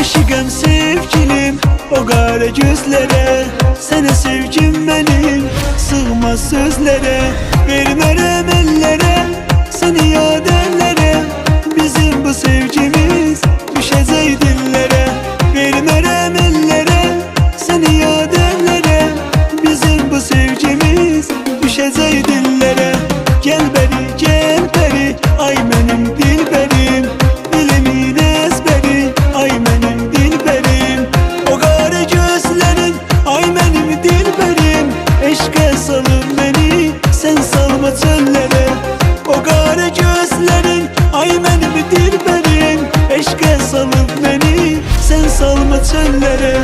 Aşıkım sevgilim o kara gözlere, sana sevgim benim sığmaz sözlere. Vermem ellere, seni yad ellere, bizim bu sevgimiz düşecek dillere. Vermem ellere, seni yad ellere, bizim bu sevgimiz düşecek dillere. Gel beri gel beri, ay benim dilberim, dilimin ezberi, ay benim dilberim. O kara gözlerin, ay benim dilberim, eşke salın beni, sen salma çöllere. O kara gözlerin, ay benim dilberim, eşke salın beni, sen salma çöllere.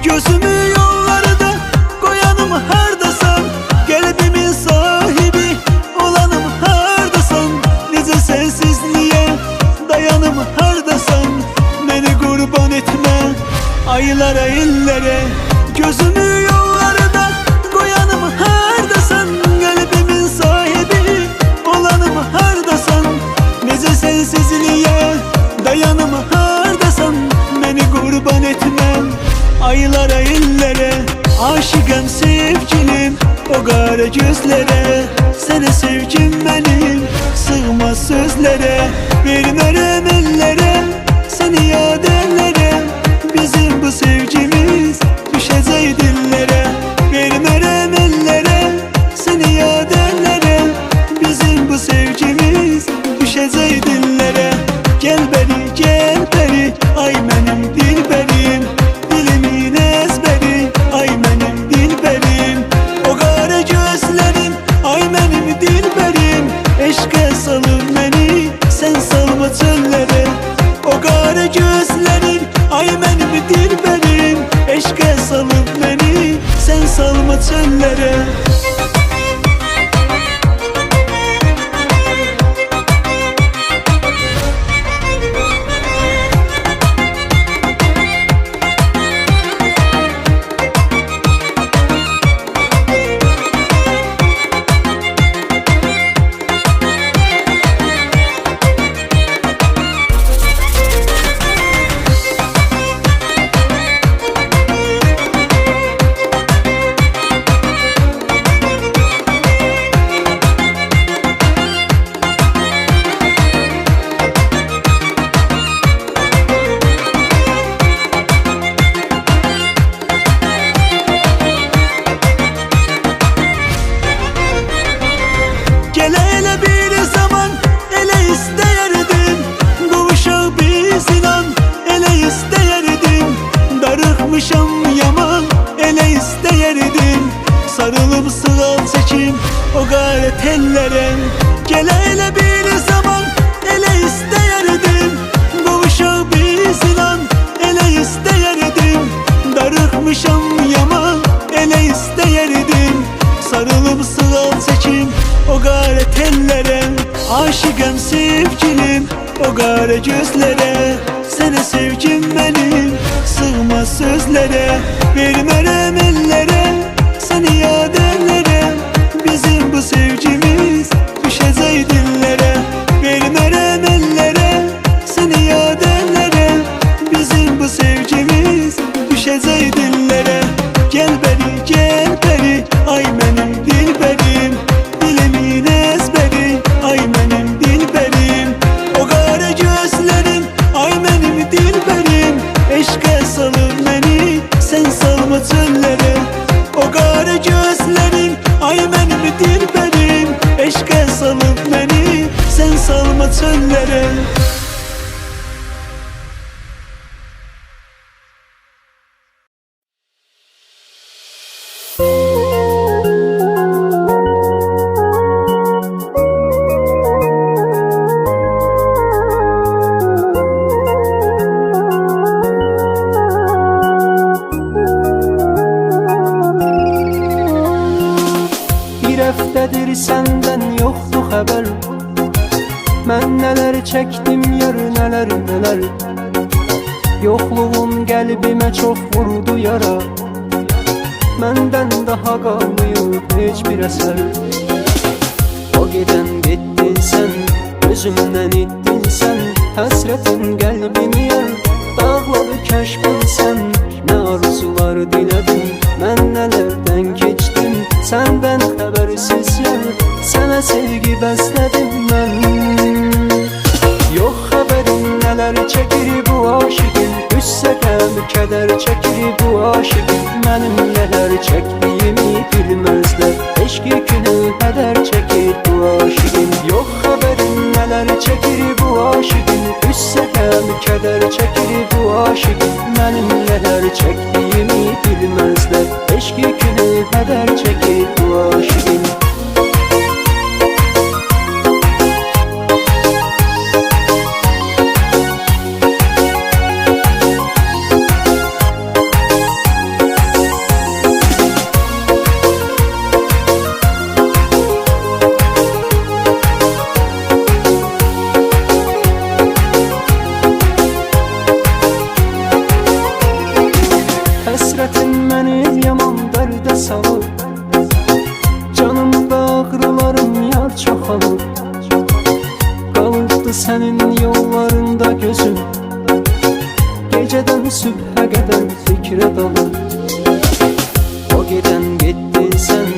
Gözümü yollarda koyanım hardasan, kalbimin sahibi olanım hardasan. Nece sensizliğe dayanım hardasan, beni kurban etme aylara illere. Gözümü yollarda koyanım hardasan, kalbimin sahibi olanım hardasan. Nece sensizliğe dayanım hardasan, beni kurban etme aylara illere. Aşıkım sevgilim o kara gözlere, sana sevgim benim sığmaz sözlere. Vermem ellere, seni yad ellere, bizim bu sevgimiz düşecek dillere. Vermem ellere, seni yad ellere, bizim bu sevgimiz düşecek dillere. Gel beri gel beri, ay benim dilberim, dilimin ezberi, ay benim dilberim. O kara gözlerin, ay benim dilberim, eşke salın beni, sen salma çöllere. O kara gözlerin, ay benim dilberim, eşke salın beni, sen salma çöllere. Gel hele bir zaman ele isteyerdim, bu uşak biz inan ele isteyerdim. Darıkmışam yaman ele isteyerdim, sarılıp sığal çekim o gayret ellere. Gel hele bir zaman ele isteyerdim, bu uşak biz inan ele isteyerdim. Darıkmışam yaman ele isteyerdim, sarılıp sığal çekim o gayret ellere. Aşıkım sevgilim o kara gözlere, sana sevgim benim sığmaz sözlere. Vermem ellere, seni yad ellere, bizim bu sevgimiz düşecek dillere. Vermem ellere, seni yad ellere, bizim bu sevgimiz düşecek dillere. Gel beri gel beri, ay benim dilberim, dilimin ezberi, ay benim dilberim. O kara gözlerin, ay benim dilberim, eşke salın beni, sen salma çöllere. O kara gözlerin, ay benim dilberim, eşke salın beni, sen salma çöllere. senden yoktu haber. Ben neler çektim yar, neler neler. Yokluğun kalbime çok vurdu yara. Menden daha kalmıyor hiçbir eser. O giden gittin sen, özümden ittin sen. Hasretin kalbimi yar, dağladı keşfin sen. Ne arzular diledin, ben nelerden geçtim. Senden habersiz yar, sana sevgi besledim ben. Yok haberin neler çekir bu aşıkın. Üssəqəm kədər çəkir bu aşıkın. Mənim neler çektiğimi bilmezler. Eşki günü hədər çəkir bu aşıkın. Yok haberin neler çekir bu aşıkın. Üssəqəm kədər çəkir bu aşıkın. Mənim neler çektiğimi bilmezler. Eşki günü hədər çəkir bu aşıkın. Həsrətin məni yaman dərdə salır. Canımda ağrılarım yar çoxalır. Qalıbdı sənin yollarında gözüm. Gecədən sübhə qədər fikrə dalır. O gedən getdin sən,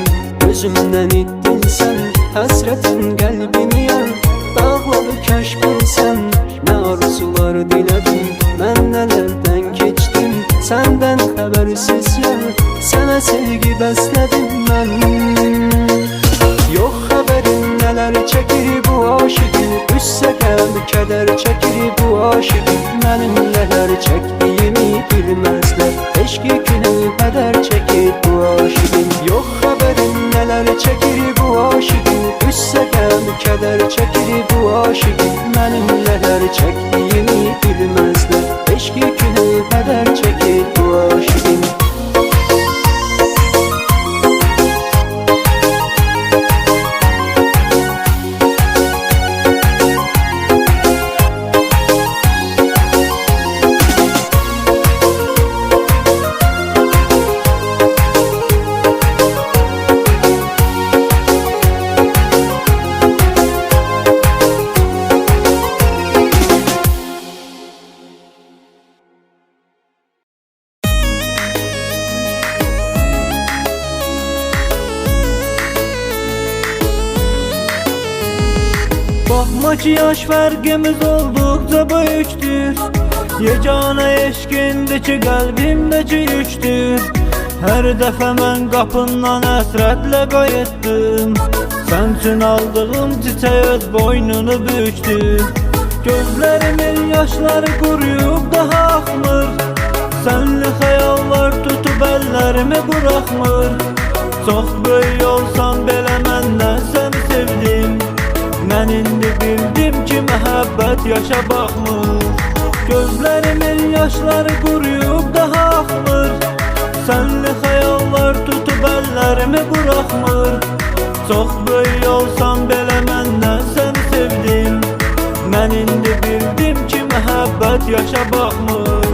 özümdən itdin sən. Həsrətin qəlbimi yar, dağladı kəşfin sən. Nə arzular dilədim, mən nələrdən keçdim. Senden habersiz yar, sana sevgi besledim ben. Yok haberin neler çekir bu aşıkın. Üssəqəm kədər çəkir bu aşıkın. Mənim neler çektiğimi bilmezler. Eşki günü hədər çəkir bu aşıkın. Yok haberin neler çekir bu aşıkın. Üssəqəm kədər çəkir bu aşıkın. Mənim neler çektiğimi bilmezler. Eşki günü hədər çəkir bu aşıkın. Bakma ki yaş farkımız oldukça büyüktür. Yegane eşkindeki kalbimdeki yükdür. Her defa mən qapından əsrətlə qayıtdım. Sən üçün aldığım çiçək öz boynunu büktür. Gözlərimin yaşları quruyub daha axmır. Sənli xəyallar tutub əllərimi buraxmır. Çox böyük olsan belə məndən səni sevdim. Mən indi bildim ki məhəbbət yaşa baxmır. Gözlərimin yaşları quruyub daha axmır. Sənli xəyallar tutub əllərimi buraxmır. Çox böyük olsan belə məndən səni sevdim. Mən indi bildim ki məhəbbət yaşa baxmır.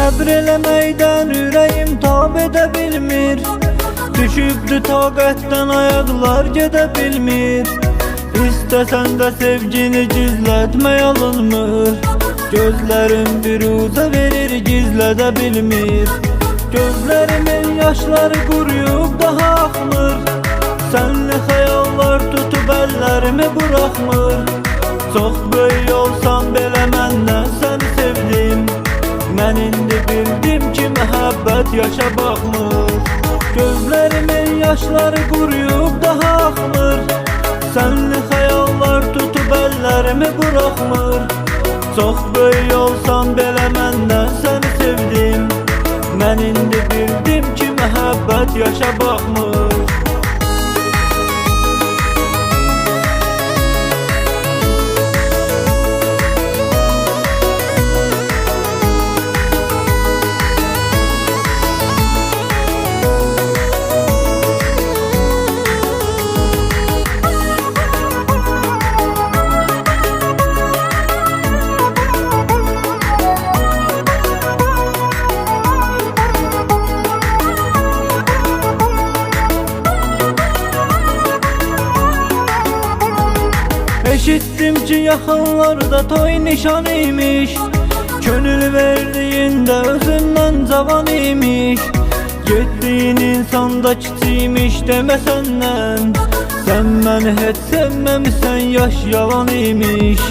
Səbr eləməkdən ürəyim tab edə bilmir. Düşübdü taqətdən ayaqlar gedə bilmir. İstəsən də sevgini gizlətmək alınmır. Gözlərim bir uza verir gizlədə bilmir. Gözlərimin yaşları quruyub daha axmır. Sənli xəyallar tutub əllərimi buraxmır. Çox böyük olsan belə məndən səni sevdim. Mən indi bildim ki məhəbbət yaşa baxmır. Gözlerimin yaşları quruyub daha axmır. Sənli xəyallar tutub əllərimi buraxmır. Çox böyük olsam belə məndən səni sevdim. Mən indi bildim ki məhəbbət yaşa baxmır. Eşittim ki yaxınlarda toy nişan imiş. Könül verdiyində özündən cavan imiş. Getdiyin insanda kiçiymiş demə səndən. Sən məni heç sevməmisən, yaş yalan imiş.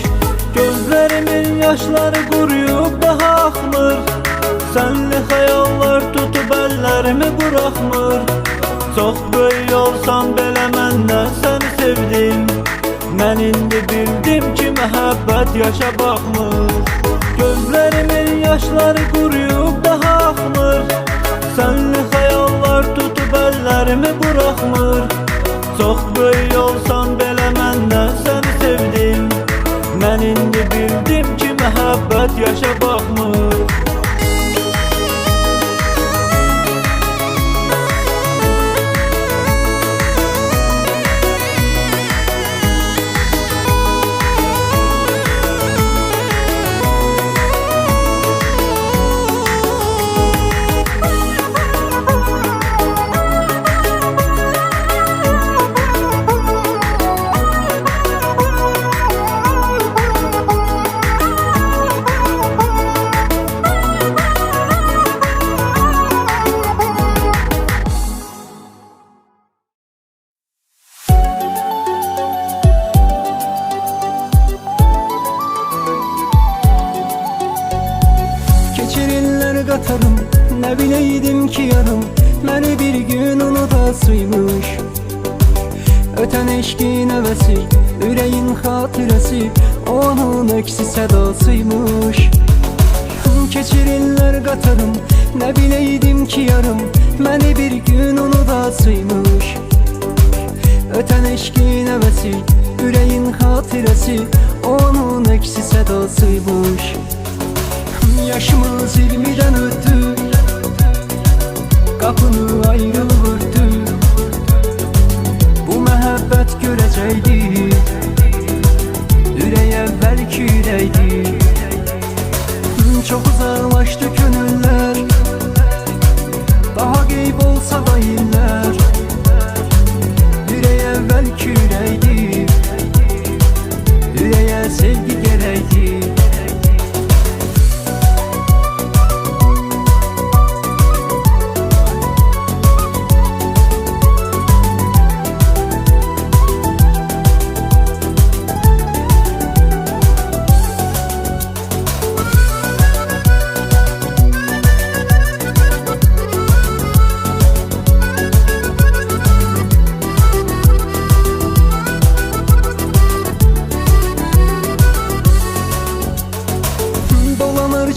Gözlərimin yaşları quruyub daha axmır. Sənli xəyallar tutub əllərimi buraxmır. Çox böyük olsam belə məndən səni sevdim. Mən indi bildim ki məhəbbət yaşa baxmır. Gözlərimin yaşları quruyub daha axmır. Sənli xəyallar tutub əllərimi buraxmır. Çox böyük olsam belə məndən səni sevdim. Mən indi bildim ki məhəbbət yaşa baxmır. Qatarım, nə biləydim ki yarım məni bir gün unutasıymış. Ötən eşqin əvəsi, ürəyin xatirəsi onun əksi sədasıymış. Keçirirlər qatarım, nə biləydim ki yarım məni bir gün unutasıymış. Ötən eşqin əvəsi, ürəyin xatirəsi onun əksi sədasıymış. Yaşımız 20'den öttü, kapını ayrılıp örtü. Bu məhəbbət görəcəkdi, ürək əvvəlki ürəkdi. Çox uzaqlaşdı könüllər, daha qeyb olsa da illər. Ürək əvvəlki ürəkdi, ürəyə sevgi gərəkdi.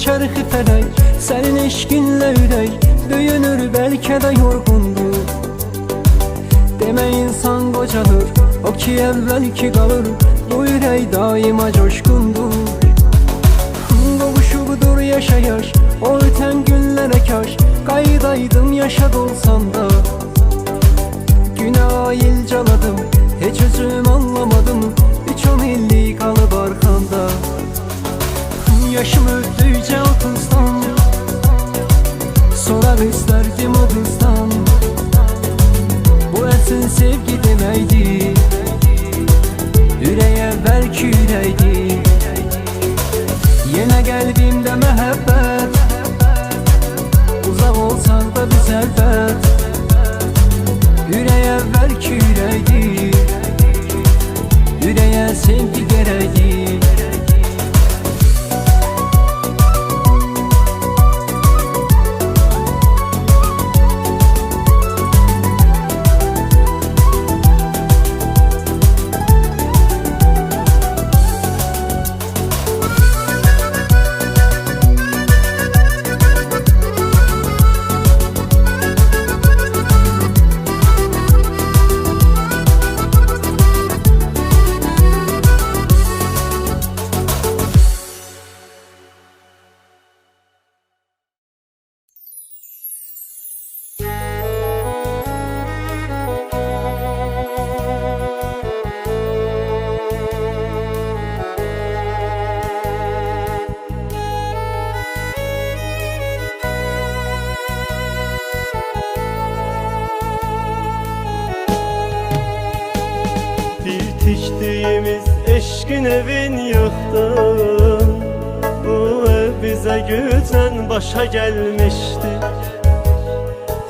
Çarxı fələk, sənin eşqinlə ürək böyünür, bəlkə də yorğundur. Demə insan qocalır, o ki əvvəlki qalır. Bu ürək daima coşqundur. Qovuşubdur yaşa-yaş, o ötən günlərə kaş. Qaydaydım yaşad olsan da, günə ayil caladım, heç özüm anlamadım. 3-10 illik qalıb arxanda. Yaşım öldükcə o qızdan sorar istərdim o qızdan. Bu əsil sevgi deməkdir, ürək əvvəlki ürəkdir. Yenə qəlbimdə məhəbbət, uzaq olsaq da biz əlbət. Ürək əvvəlki ürəkdir, ürəyə sevgi gərəkdir. Keçdiyimiz eşkin evin yıxdın. Bu ev bizə gücən başa gəlmişdi.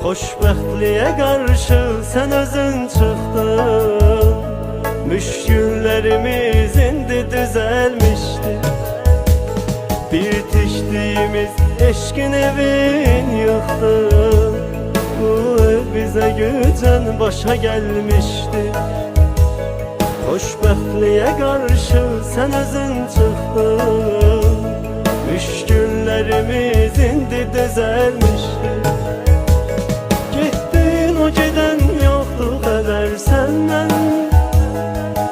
Xoşbəxtliyə qarşı sən özün çıxdın. Müşküllərimiz indi düzəlmişdi. Bir tikdiyimiz eşkin evin yıxdın. Bu ev bizə gücən başa gəlmişdi. Xoşbəxtliyə qarşı sən özün çıxdın. Müşküllərimiz indi düzəlmişdi. Getdin o gedən yoxdur xəbər səndən.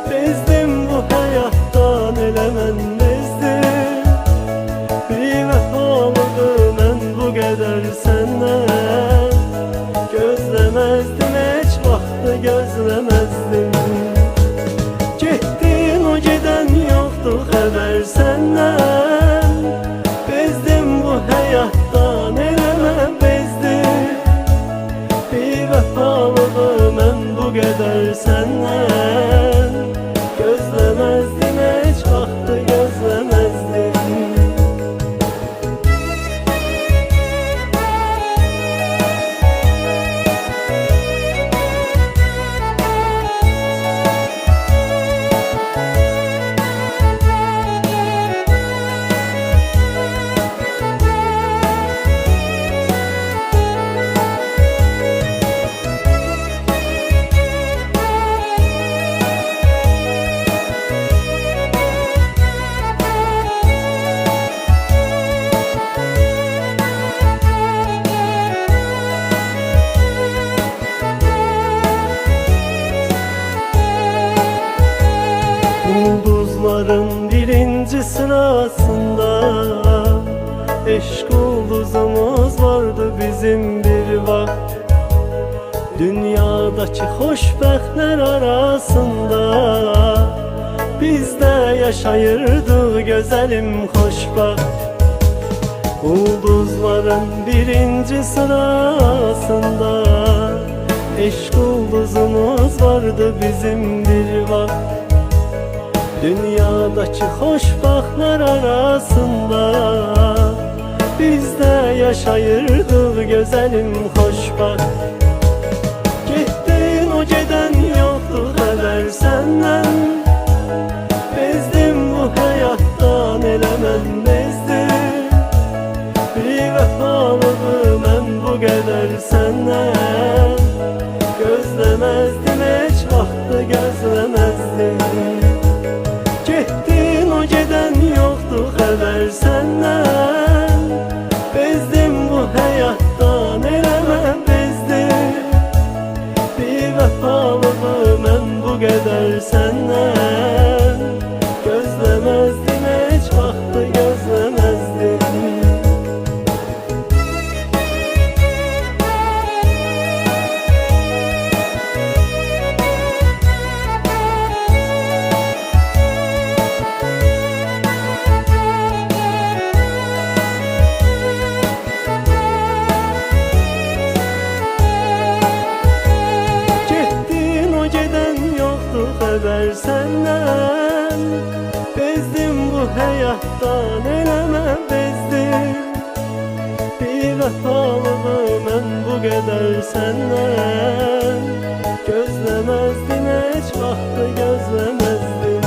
Bezdim bu həyatdan elə mən bezdim. Bir vəfalığı mən bu qədər səndən. Gözləməzdim heç vaxtı gözləməzdim. Getdin o gedən yoxdur xəbər səndən. Bezdim bu həyatdan elə mən bezdim. Bir vəfalığı mən bu qədər səndən. Gözləməzdim heç vaxtı gözləməzdim. Ulduzların birinci sırasında eşk ulduzumuz vardı bizim bir vakit. Dünyadaki hoşbəxtlər arasında biz de yaşayırdık güzelim hoşbəxt. Ulduzların birinci sırasında eşk ulduzumuz vardı bizim bir vakit. Dünyadaki hoşbəxtlər arasında biz de yaşayırdık güzelim hoşbəxt. Getdin o gedən yoxdur xəbər səndən. Bezdim bu həyatdan elə mən bezdim. Bir vəfalığı mən bu qədər səndən. Gözləməzdim heç vaxtı gözləməzdim. Getdin o gedən yoxdur xəbər səndən. Bezdim bu həyatdan elə mən bezdim. Bir vəfalığı mən bu qədər səndən. Gözləməzdim heç vaxtı gözləməzdim. Xəbər səndən. Bezdim bu həyatdan elə mən bezdim. Bir vəfalığı mən bu qədər səndən. Gözləməzdim heç vaxtı gözləməzdim.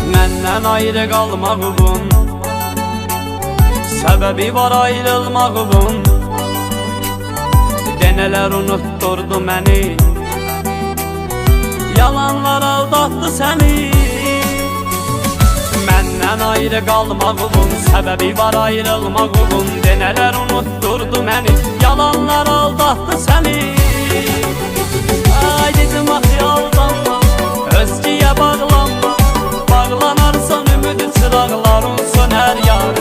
Məndən ayrı qalmağımın səbəbi var ayrılmağımın. Denələr unutturdu məni, yalanlar aldattı səni. Məndən ayrı qalmağımın səbəbi var ayrılmağımın. Denələr unutturdu məni, yalanlar aldattı səni. Ay dedim axı aldanma, özgəyə bağlanma. Bağlanarsan ümidi çıraqların söner yar.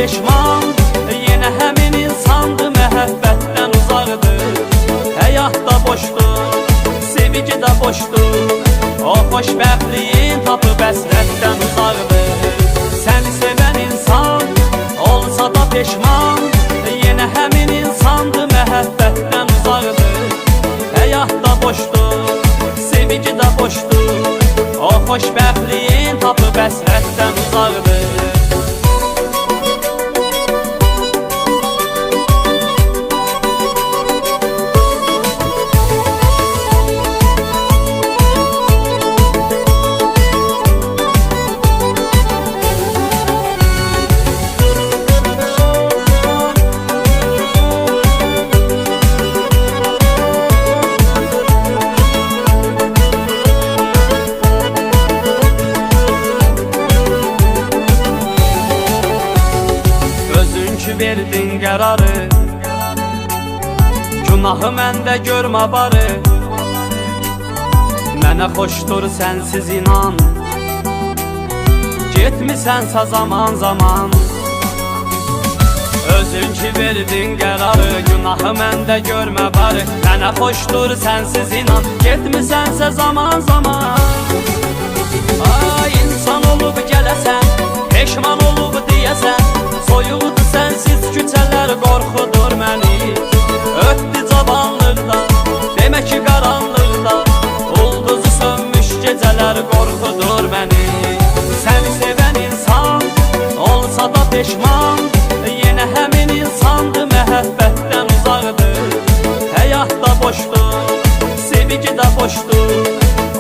peşman Yenə həmin insandı, məhəbbətdən uzaqdır Həyat da boşdur, sevgi də boşdur O xoşbəxtliyin tapıb əsrətdən uzaqdır Səni sevən insan olsa da peşman Yenə həmin insandı, məhəbbətdən uzaqdır Həyat da boşdur, sevgi də boşdur O xoşbəxtliyin tapıb əsrətdən uzaqdır Verdin qərarı Günahı məndə görmə barı Mənə xoşdur sənsiz inan Getmisənsə zaman zaman Özün ki verdin qərarı Günahı məndə görmə barı Mənə xoşdur sənsiz inan Getmisənsə zaman zaman Ay insan olub gələsən Peşman olub deyəsən Soyuqdur sənsiz küçələr qorxudur məni Ötdü cavanlıqda, demə ki qaranlıqda Ulduzu sönmüş gecələr qorxudur məni Səni sevən insan olsa da peşman Yenə həmin insandı, məhəbbətdən uzaqdır Həyat da boşdur, sevgi də boşdur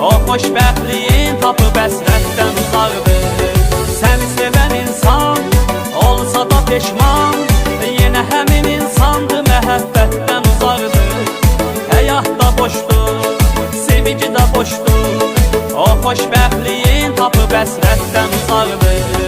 O xoşbəxtliyin tapıb əsrətdən uzaqdır Səni sevən insan olsa da peşman Yenə həmin insandı, məhəbbətdən uzaqdır Həyat da boşdur, sevgi də boşdur O xoşbəxtliyin tapıb əsrətdən uzaqdır